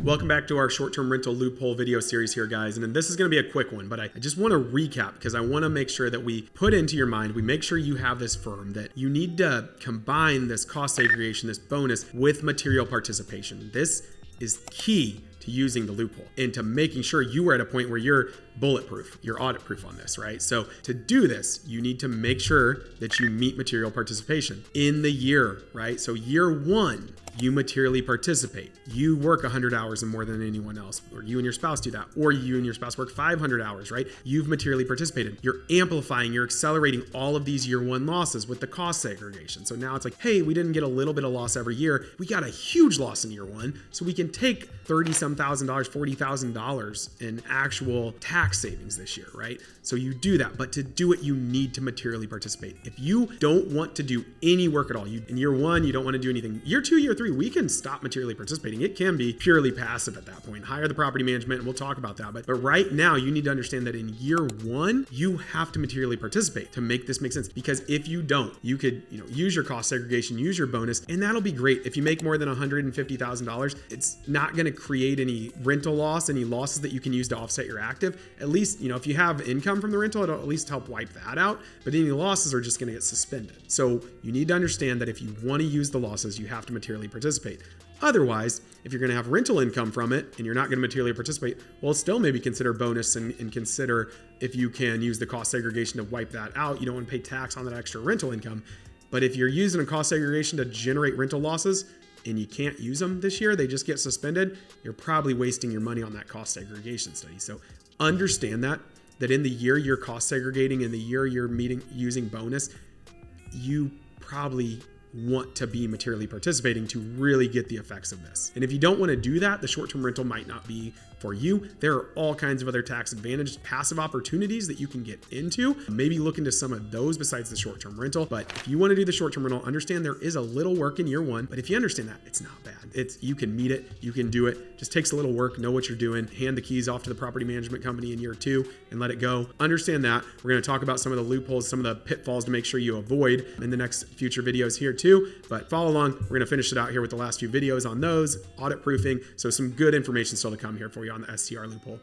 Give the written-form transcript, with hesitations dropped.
Welcome back to our short-term rental loophole video series here, guys. And this is going to be a quick one, but I just want to recap because I want to make sure that we put into your mind, we make sure you have this firm that you need to combine this cost segregation, this bonus with material participation. This is key to using the loophole and to making sure you are at a point where you're bulletproof, you're audit proof on this, right? So to do this, you need to make sure that you meet material participation in the year, right? So year one, you materially participate. You work 100 hours and more than anyone else, or you and your spouse do that, or you and your spouse work 500 hours, right? You've materially participated. You're amplifying, you're accelerating all of these year one losses with the cost segregation. So now it's like, hey, we didn't get a little bit of loss every year. We got a huge loss in year one. So we can take $30,000, $40,000 in actual tax savings this year, right? So you do that, but to do it, you need to materially participate. If you don't want to do any work at all, in year one, you don't want to do anything. Year two, year three, we can stop materially participating. It can be purely passive at that point. Hire the property management, and we'll talk about that. But right now, you need to understand that in year one, you have to materially participate to make this make sense. Because if you don't, you could use your cost segregation, use your bonus, and that'll be great. If you make more than $150,000, it's not going to create any rental loss, any losses that you can use to offset your active. At least, if you have income from the rental, it'll at least help wipe that out. But any losses are just going to get suspended. So you need to understand that if you want to use the losses, you have to materially participate. Otherwise, if you're going to have rental income from it and you're not going to materially participate, well, still maybe consider bonus and consider if you can use the cost segregation to wipe that out. You don't want to pay tax on that extra rental income. But if you're using a cost segregation to generate rental losses and you can't use them this year, they just get suspended, you're probably wasting your money on that cost segregation study. So understand that in the year you're cost segregating, in the year you're using bonus, you probably want to be materially participating to really get the effects of this. And if you don't want to do that, the short-term rental might not be for you. There are all kinds of other tax advantaged passive opportunities that you can get into. Maybe look into some of those besides the short-term rental. But if you want to do the short-term rental, understand there is a little work in year one, but if you understand that, it's not bad. You can meet it, you can do it. Just takes a little work, know what you're doing, hand the keys off to the property management company in year two and let it go. Understand that. We're going to talk about some of the loopholes, some of the pitfalls to make sure you avoid in the next future videos here too. But follow along. We're going to finish it out here with the last few videos on those, audit proofing. So some good information still to come here for you on the STR loophole.